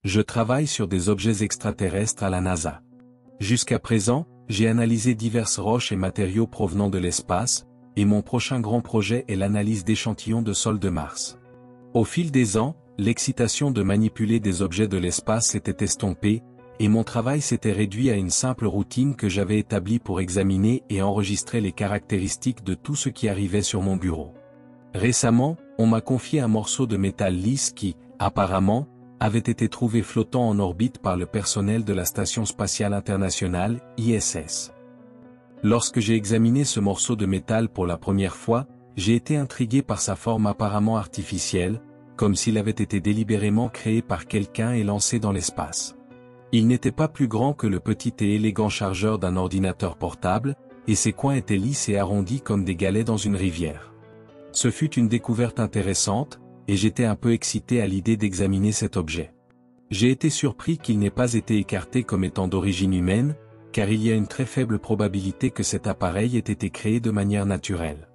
Je travaille sur des objets extraterrestres à la NASA. Jusqu'à présent, j'ai analysé diverses roches et matériaux provenant de l'espace, et mon prochain grand projet est l'analyse d'échantillons de sol de Mars. Au fil des ans, l'excitation de manipuler des objets de l'espace s'était estompée, et mon travail s'était réduit à une simple routine que j'avais établie pour examiner et enregistrer les caractéristiques de tout ce qui arrivait sur mon bureau. Récemment, on m'a confié un morceau de métal lisse qui, apparemment, avait été trouvé flottant en orbite par le personnel de la Station spatiale internationale, ISS. Lorsque j'ai examiné ce morceau de métal pour la première fois, j'ai été intrigué par sa forme apparemment artificielle, comme s'il avait été délibérément créé par quelqu'un et lancé dans l'espace. Il n'était pas plus grand que le petit et élégant chargeur d'un ordinateur portable, et ses coins étaient lisses et arrondis comme des galets dans une rivière. Ce fut une découverte intéressante, et j'étais un peu excité à l'idée d'examiner cet objet. J'ai été surpris qu'il n'ait pas été écarté comme étant d'origine humaine, car il y a une très faible probabilité que cet appareil ait été créé de manière naturelle.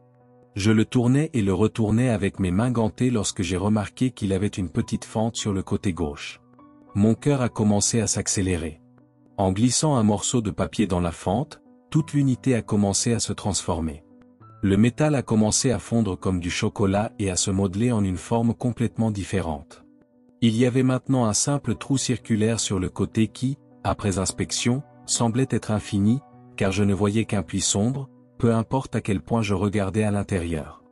Je le tournais et le retournais avec mes mains gantées lorsque j'ai remarqué qu'il avait une petite fente sur le côté gauche. Mon cœur a commencé à s'accélérer. En glissant un morceau de papier dans la fente, toute l'unité a commencé à se transformer. Le métal a commencé à fondre comme du chocolat et à se modeler en une forme complètement différente. Il y avait maintenant un simple trou circulaire sur le côté qui, après inspection, semblait être infini, car je ne voyais qu'un puits sombre, peu importe à quel point je regardais à l'intérieur.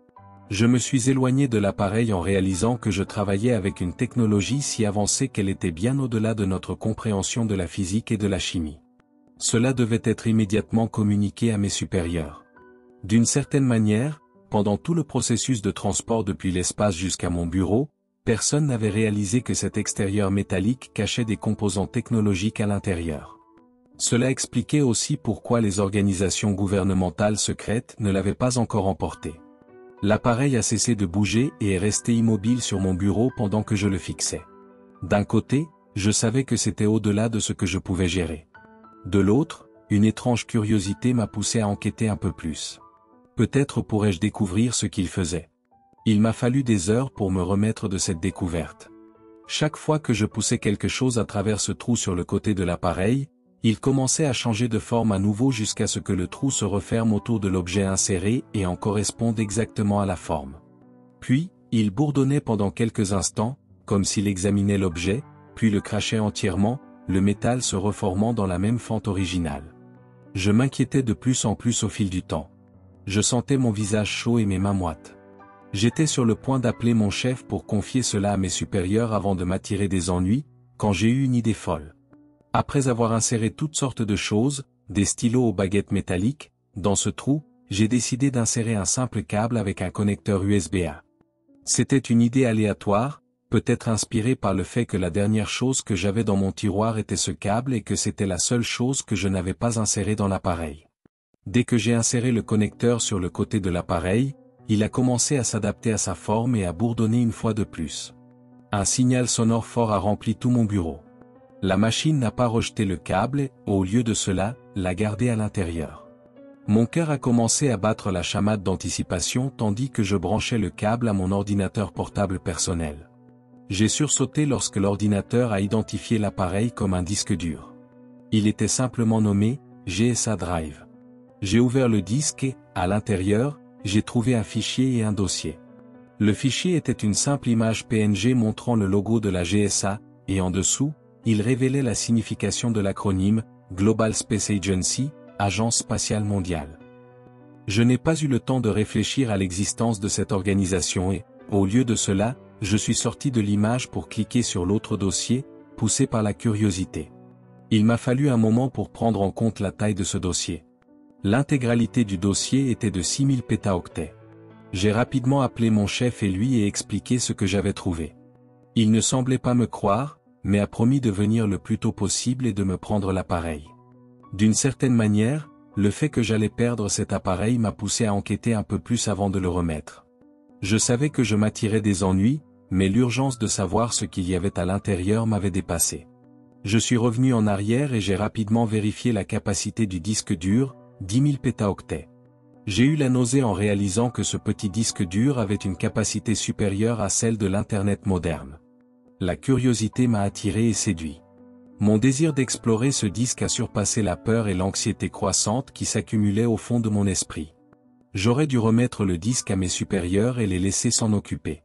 Je me suis éloigné de l'appareil en réalisant que je travaillais avec une technologie si avancée qu'elle était bien au-delà de notre compréhension de la physique et de la chimie. Cela devait être immédiatement communiqué à mes supérieurs. D'une certaine manière, pendant tout le processus de transport depuis l'espace jusqu'à mon bureau, personne n'avait réalisé que cet extérieur métallique cachait des composants technologiques à l'intérieur. Cela expliquait aussi pourquoi les organisations gouvernementales secrètes ne l'avaient pas encore emporté. L'appareil a cessé de bouger et est resté immobile sur mon bureau pendant que je le fixais. D'un côté, je savais que c'était au-delà de ce que je pouvais gérer. De l'autre, une étrange curiosité m'a poussé à enquêter un peu plus. Peut-être pourrais-je découvrir ce qu'il faisait. Il m'a fallu des heures pour me remettre de cette découverte. Chaque fois que je poussais quelque chose à travers ce trou sur le côté de l'appareil, il commençait à changer de forme à nouveau jusqu'à ce que le trou se referme autour de l'objet inséré et en corresponde exactement à la forme. Puis, il bourdonnait pendant quelques instants, comme s'il examinait l'objet, puis le crachait entièrement, le métal se reformant dans la même fente originale. Je m'inquiétais de plus en plus au fil du temps. Je sentais mon visage chaud et mes mains moites. J'étais sur le point d'appeler mon chef pour confier cela à mes supérieurs avant de m'attirer des ennuis, quand j'ai eu une idée folle. Après avoir inséré toutes sortes de choses, des stylos aux baguettes métalliques, dans ce trou, j'ai décidé d'insérer un simple câble avec un connecteur USB-A. C'était une idée aléatoire, peut-être inspirée par le fait que la dernière chose que j'avais dans mon tiroir était ce câble et que c'était la seule chose que je n'avais pas insérée dans l'appareil. Dès que j'ai inséré le connecteur sur le côté de l'appareil, il a commencé à s'adapter à sa forme et à bourdonner une fois de plus. Un signal sonore fort a rempli tout mon bureau. La machine n'a pas rejeté le câble, au lieu de cela, l'a gardé à l'intérieur. Mon cœur a commencé à battre la chamade d'anticipation tandis que je branchais le câble à mon ordinateur portable personnel. J'ai sursauté lorsque l'ordinateur a identifié l'appareil comme un disque dur. Il était simplement nommé GSA Drive. J'ai ouvert le disque et, à l'intérieur, j'ai trouvé un fichier et un dossier. Le fichier était une simple image PNG montrant le logo de la GSA, et en dessous, il révélait la signification de l'acronyme Global Space Agency, Agence spatiale mondiale. Je n'ai pas eu le temps de réfléchir à l'existence de cette organisation et, au lieu de cela, je suis sorti de l'image pour cliquer sur l'autre dossier, poussé par la curiosité. Il m'a fallu un moment pour prendre en compte la taille de ce dossier. L'intégralité du dossier était de 6000 pétaoctets. J'ai rapidement appelé mon chef et lui ai expliqué ce que j'avais trouvé. Il ne semblait pas me croire, mais a promis de venir le plus tôt possible et de me prendre l'appareil. D'une certaine manière, le fait que j'allais perdre cet appareil m'a poussé à enquêter un peu plus avant de le remettre. Je savais que je m'attirais des ennuis, mais l'urgence de savoir ce qu'il y avait à l'intérieur m'avait dépassé. Je suis revenu en arrière et j'ai rapidement vérifié la capacité du disque dur, 10 000 pétaoctets. J'ai eu la nausée en réalisant que ce petit disque dur avait une capacité supérieure à celle de l'Internet moderne. La curiosité m'a attiré et séduit. Mon désir d'explorer ce disque a surpassé la peur et l'anxiété croissante qui s'accumulaient au fond de mon esprit. J'aurais dû remettre le disque à mes supérieurs et les laisser s'en occuper.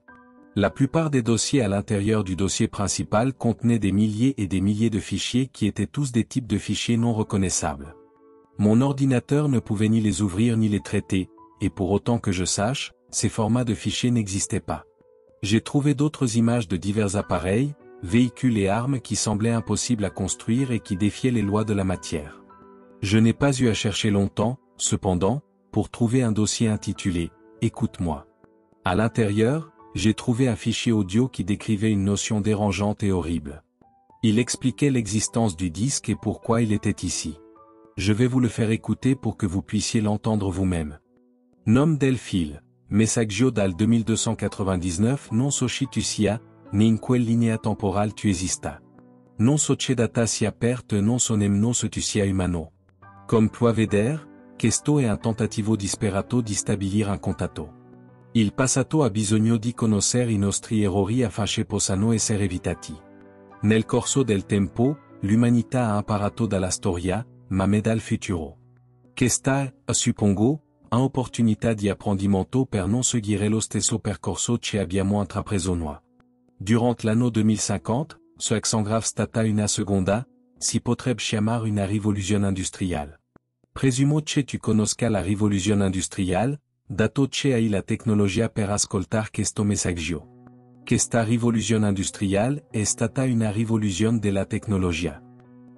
La plupart des dossiers à l'intérieur du dossier principal contenaient des milliers et des milliers de fichiers qui étaient tous des types de fichiers non reconnaissables. Mon ordinateur ne pouvait ni les ouvrir ni les traiter, et pour autant que je sache, ces formats de fichiers n'existaient pas. J'ai trouvé d'autres images de divers appareils, véhicules et armes qui semblaient impossibles à construire et qui défiaient les lois de la matière. Je n'ai pas eu à chercher longtemps, cependant, pour trouver un dossier intitulé « Écoute-moi ». À l'intérieur, j'ai trouvé un fichier audio qui décrivait une notion dérangeante et horrible. Il expliquait l'existence du disque et pourquoi il était ici. Je vais vous le faire écouter pour que vous puissiez l'entendre vous-même. Nom del fil, messaggio dal 2299 non societusia, ne in quel linea temporal tu esista. Non sociedata sia perte non sonem no sotusia humano. Comme puoi veder, questo è un tentativo disperato di stabilire un contatto. Il passato ha bisogno di conoscere i nostri errori affinché possano essere evitati. Nel corso del tempo, l'umanità ha imparato dalla storia, ma dal futuro. Questa, suppongo, un'opportunità di apprendimento per non seguire lo stesso percorso che abbiamo intrapreso noi. Durant l'anno 2050, ce accent stata una seconda, si potrebbe chiamare una rivoluzione industriale. Presumo che tu conosca la rivoluzione industriale, dato che hai la tecnologia per ascoltar questo messaggio. Questa rivoluzione industriale è stata una rivoluzione della tecnologia.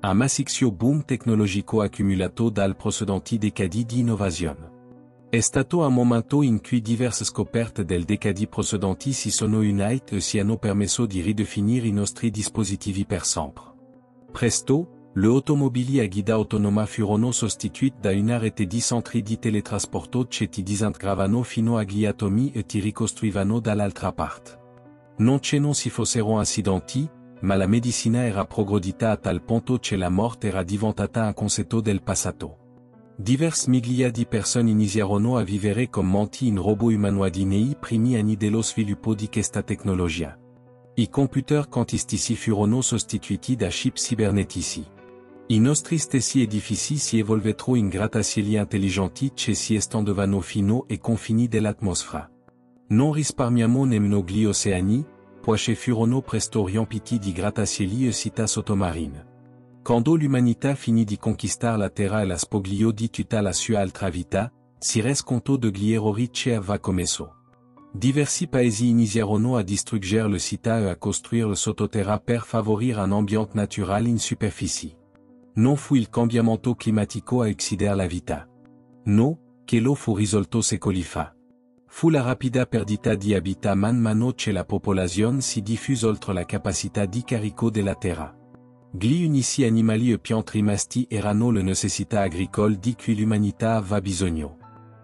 Un massiccio boom tecnologico accumulato dal precedenti decadi di innovazione. È stato un momento in cui diverse scoperte del decadi precedenti si sono unite e si hanno permesso di ridefinire i nostri dispositivi per sempre. Presto, le automobili a guida autonoma furono sostituite da una rete di centri di teletrasporto che ti disintegravano fino agli atomi e ti ricostruivano dall'altra parte. Non che non si fossero incidenti, ma la medicina era progredita a tal punto che la morte era diventata un concetto del passato. Diverse migliaia di persone iniziarono a vivere come menti in robot umanoidi nei primi anni dello sviluppo di questa tecnologia. I computer quantistici furono sostituiti da chip cibernetici. I nostri stessi edifici si evolvettero in grattacieli intelligenti che si estendevano fino ai confini dell'atmosfera. Non risparmiamo nemmeno gli oceani, poiché furono presto riempiti di grattacieli e città sottomarine. Quando l'umanità finì di conquistar la terra e la spogliò di tutta la sua altra vita, si res conto degli errori che aveva commesso. Diversi paesi iniziarono a distruggere le città e a costruire le sottoterra per favorire un ambiente naturale in superficie. Non fu il cambiamento climatico a uccidere la vita. No, che lo fu risolto secoli fa. Fu la rapida perdita di habitat man mano che la popolazione si diffuse oltre la capacità di carico della terra. Gli unici animali e piante rimasti erano le necessità agricole di cui l'umanità aveva bisogno.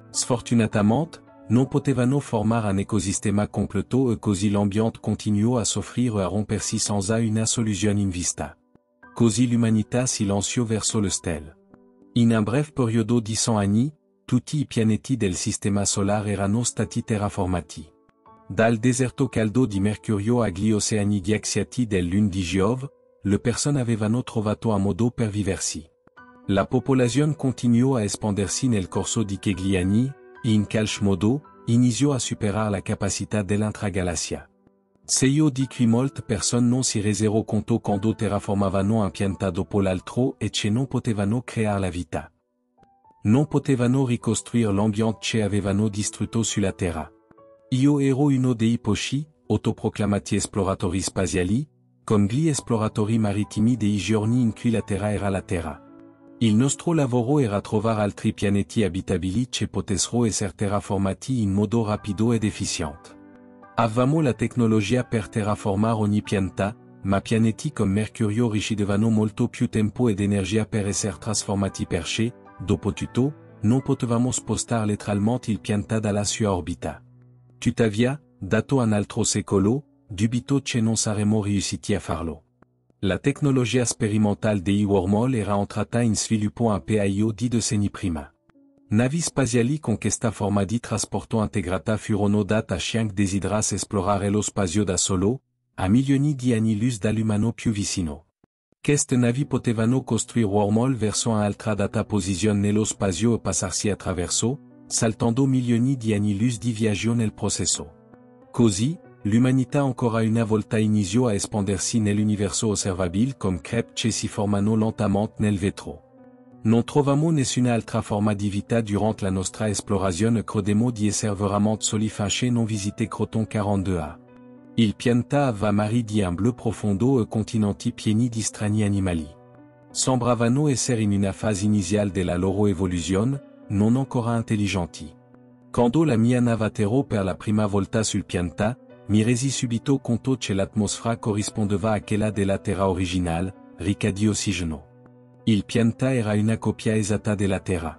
Sfortunatamente, non potevano formare un ecosistema completo e così l'ambiente continuò a soffrire e a rompersi senza una soluzione in vista. Così l'umanità silenzio verso le stelle. In un breve periodo di 100 anni, tutti i pianeti del sistema solare erano stati terraformati. Dal deserto caldo di Mercurio agli oceani ghiacciati del lune di Giove, le persone avevano trovato un modo per viversi. La popolazione continuò a espandersi nel corso di quegli anni, e in qualche modo, iniziò a superare la capacità dell'intragalassia. Seio di cui molte persone non si resero conto quando terraformavano un pianeta dopo l'altro e che non potevano creare la vita. Non potevano ricostruire l'ambiente che avevano distrutto sulla terra. Io ero uno dei pochi, autoproclamati esploratori spaziali, come gli esploratori marittimi dei giorni in cui la terra era la terra. Il nostro lavoro era trovare altri pianeti abitabili che potessero essere terraformati in modo rapido ed efficiente. Avevamo la tecnologia per terraformare ogni pianeta, ma pianeti come Mercurio richiedevano molto più tempo ed energia per essere trasformati perché, dopo tutto, non potevamo spostare letteralmente il pianeta dalla sua orbita. Tuttavia, dato un altro secolo, dubito che non saremmo riusciti a farlo. La tecnologia sperimentale dei wormhole era entrata in sviluppo un paio di decenni prima. Navi spaziali con questa forma di trasporto integrata furono date a chiunque desiderasse esplorare lo spazio da solo, a milioni di anni luz dall'umano più vicino. Queste navi potevano costruire wormhole verso un altra data posizione nello spazio e passarsi attraverso, saltando milioni di anni luz di viaggio nel processo. Così, l'umanità ancora una volta iniziò a espandersi nell'universo osservabile come crepe che si formano lentamente nel vetro. Non trovamo nessuna altra forma di vita durant la nostra esplorazione credemo di essere veramente soli finché non visité Croton 42A. Il pianeta aveva mari di un bleu profondo e continenti pieni di strani animali. Sembravano essere in una fase iniziale della loro evoluzione, non ancora intelligenti. Quando la mia nave atterrò per la prima volta sul pianeta, mi resi subito conto che l'atmosfera corrispondeva a quella della Terra originale, ricca di ossigeno. Il pianeta era una copia esatta della Terra.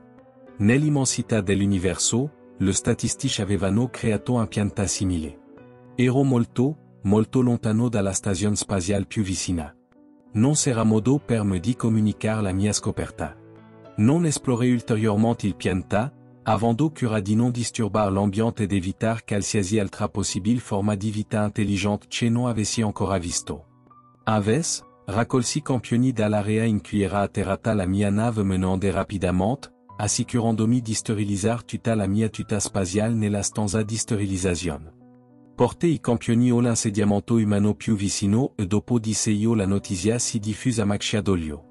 Nell'immensità dell'universo, le statistici avevano creato un pianeta simile. Ero molto lontano dalla stazione spaziale più vicina. Non c'era modo per me di comunicare la mia scoperta. Non esploré ultérieurement il pianeta, avendo cura di non disturbar l'ambiente ed evitar qualsiasi altra possibile forma di vita intelligente che non avessi ancora visto. Invece, raccolsi campioni dall'area in cui era atterrata la mia nave menando rapidamente, assicurandomi di sterilizzare tutta la mia tuta spaziale nella stanza di sterilizzazione. Porté i campioni all'insediamento umano più vicino e dopo di sé la notizia si diffuse a Macchia d'Olio.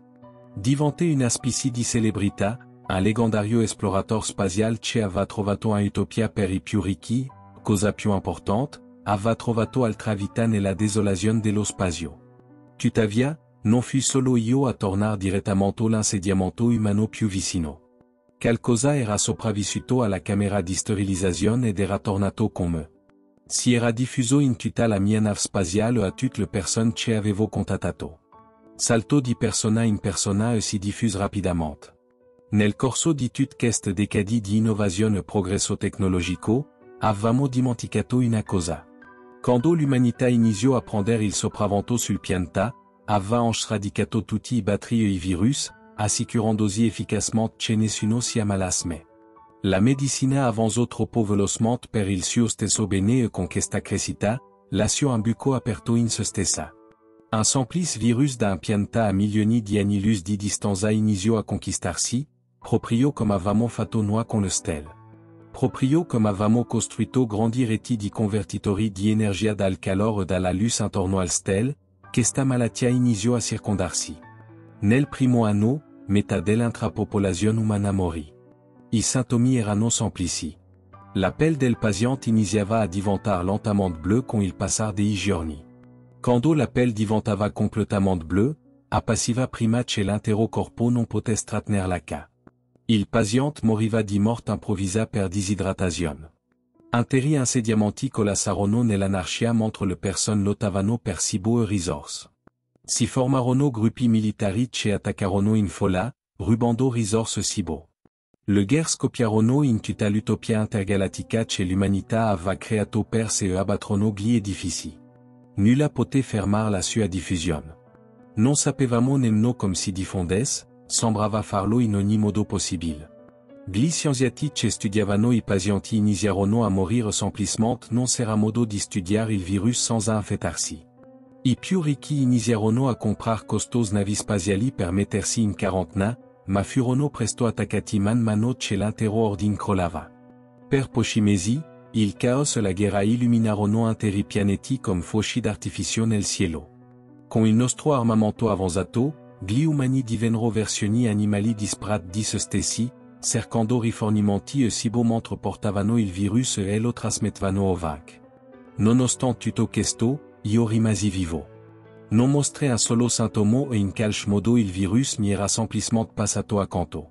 Diventé una specie di celebrità, un leggendario esplorator spaziale che aveva trovato un utopia per i più ricchi, cosa più importante, aveva trovato altra vita nella desolazione dello spazio. Tuttavia, non fu solo io a tornare direttamente all'insediamento umano più vicino. Qualcosa era sopravvissuto alla camera di sterilizzazione ed era tornato con me. Si era diffuso in tutta la mia nave spaziale a tutte le persone che avevo contattato. Saltò di persona in persona e si diffuse rapidamente. Nel corso di tutte queste decadi di innovazione e progresso tecnologico, avevamo dimenticato una cosa. Quando l'umanità iniziò a prendere il sopravvento sul pianeta, aveva sradicato tutti i batteri e i virus, assicurandosi efficacement che nessuno si ammalasse. La medicina avanzò troppo velocemente per il suo stesso bene e con questa crescita, lasciò un buco aperto in se stessa. Un semplice virus d'un pianeta a milioni di anni luz di distanza iniziò a conquistarsi, proprio come avevamo fatto noi con le stelle. Proprio come avevamo costruito grandi reti di convertitori di energia dal calore e dalla luce intorno alle stelle, questa malattia iniziò a circondarsi. Nel primo anno, metà dell'altra popolazione umana morì. I sintomi erano semplici. La pelle del paziente iniziava a diventare lentamente bleue con il passare dei giorni. Quando la pelle diventava completamente bleue, appassiva prima che l'intero corpo non potesse trattenere la ca. Il paziente moriva di morte improvvisa per disidratazione. Interi insediamenti collassarono nell'anarchia mentre le persone lottavano per cibo e risorse. Si formarono gruppi militari che attaccarono in folla, rubando risorse e cibo. Le guerre scoppiarono in tutta l'utopia intergalattica che l'umanità aveva creato per se e abbattrono gli edifici. Nulla poté fermare la sua diffusione. Non sapevamo nemmeno come si diffondesse, sembrava farlo in ogni modo possibile. Gli scienziati che studiavano i pazienti iniziarono a morire semplicemente non c'era modo di studiare il virus senza infettarsi. I più ricchi iniziarono a comprare costose navi spaziali per mettersi in quarantena, ma furono presto attaccati man mano che l'intero ordine crollava. Per pochi mesi, il caos e la guerra illuminarono interi pianeti come fuochi d'artificio nel cielo. Con il nostro armamento avanzato, gli umani divennero versioni animali disparate di se stessi, cercando rifornimenti e cibo mentre portavano il virus e lo trasmettevano ovunque. Nonostante tutto questo, io rimasi vivo. Non mostrai un solo sintomo e in qualche modo il virus mi era semplicemente passato accanto.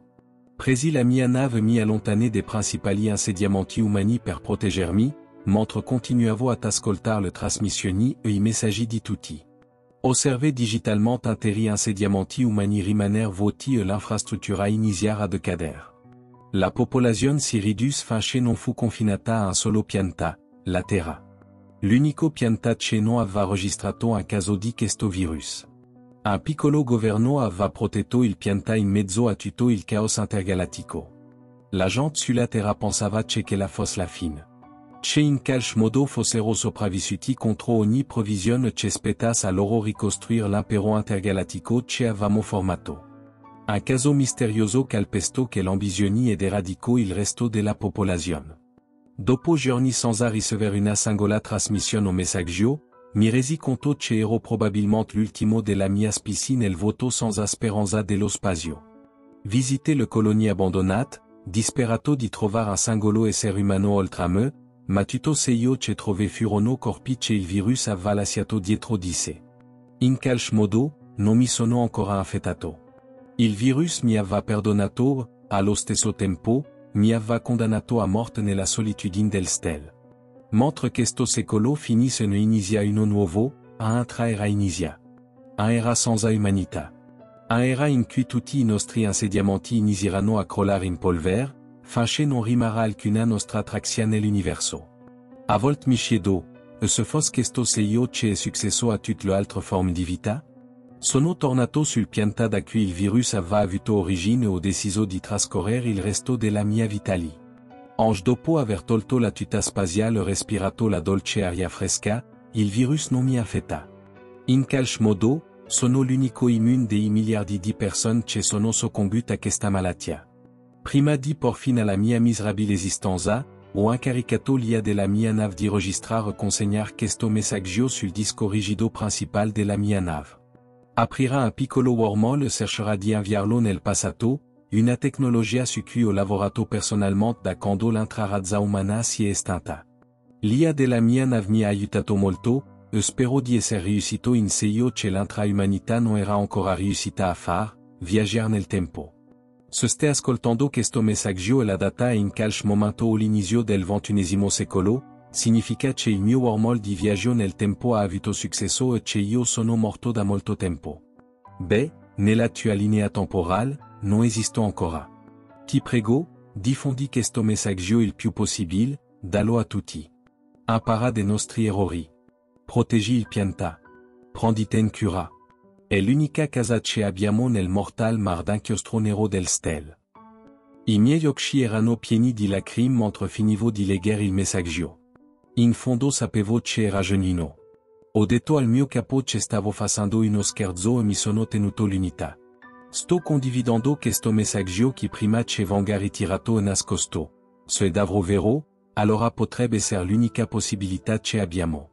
Presi la mia nave mi allontane dei principali insediamenti umani per proteggermi, mentre continuavo ad ascoltare le trasmissioni e i messaggi di tutti. Osserver digitalement interi insediamenti umani rimaner voti e l'infrastruttura iniziare a decadere. La popolazione si ridusse finché non fu confinata a un solo pianeta, la Terra. L'unico pianeta che non aveva registrato un caso di questo virus. Un piccolo governo aveva protetto il pianeta in mezzo a tutto il caos intergalattico. La gente sulla Terra pensava che la fosse la fine. Che in calch modo fossero sopravvissuti contro ogni provisione che spettas a loro ricostruire l'impero intergalattico che avevamo formato. Un caso misterioso calpesto che l'ambisioni ed eradico il resto della popolazione. Dopo giorni senza ricevere una singola trasmissione o messaggio, mi resi conto che ero probabilmente l'ultimo della mia specie nel voto senza speranza dello spazio. Visiter le colonie abbandonate, disperato di trovare un singolo essere umano oltre me, ma tutto seio che trove furono corpi che il virus aveva lasciato dietro di sé. In calch modo, non mi sono ancora infettato. Il virus mi aveva perdonato, allo stesso tempo, mi aveva condannato a morte nella solitudine del stel. Mentre questo secolo finisse ne inizia uno nuovo, a altra era inizia. Un era senza umanità. Un era in cui tutti i nostri insediamenti iniziano a crollare in polvere, finché non rimarrà alcuna nostra traccia nell'universo. A volte mi chiedo, se fosse questo seio che è successo a tutte le altre forme di vita? Sono tornato sul pianeta da cui il virus aveva avuto origine e ho deciso di trascorrere il resto della mia vita lì. Anche dopo aver tolto la tuta spaziale e respirato la dolce aria fresca, il virus non mi infetta. In calch modo, sono l'unico immune dei miliardi di persone che sono soccombute a questa malattia. Prima di por fine alla mia miserabile esistenza, ho incaricato l'IA della mia nave di registrare e consegnare questo messaggio sul disco rigido principale della mia nave. Aprirà un piccolo wormhole e cercherà di inviarlo nel passato, una tecnologia su cui ho lavorato personalmente da quando l'altra razza umana si è estinta. L'IA della mia nave mi ha aiutato molto, e spero di essere riuscito in seio che l'altra umanità non era ancora riuscita a fare, viaggiare nel tempo. Se stai ascoltando questo messaggio e la data è in calch momento all'inizio del XXI secolo, significa che il mio wormhole di viaggio nel tempo ha avuto successo e che io sono morto da molto tempo. Beh, nella tua linea temporale, non esisto ancora. Ti prego, diffondi questo messaggio il più possibile, dallo a tutti. Impara dei nostri errori. Proteggi il pianeta. Prenditen cura. È l'unica casa che abbiamo nel mortal mar d'inchiostro nero del stel. I miei occhi erano pieni di lacrime mentre finivo di leggere il messaggio. In fondo sapevo che era genuino. Ho detto al mio capo che stavo facendo uno scherzo e mi sono tenuto l'unità. Sto condividendo questo messaggio che prima che venga ritirato e nascosto. Se è davvero vero, allora potrebbe essere l'unica possibilità che abbiamo.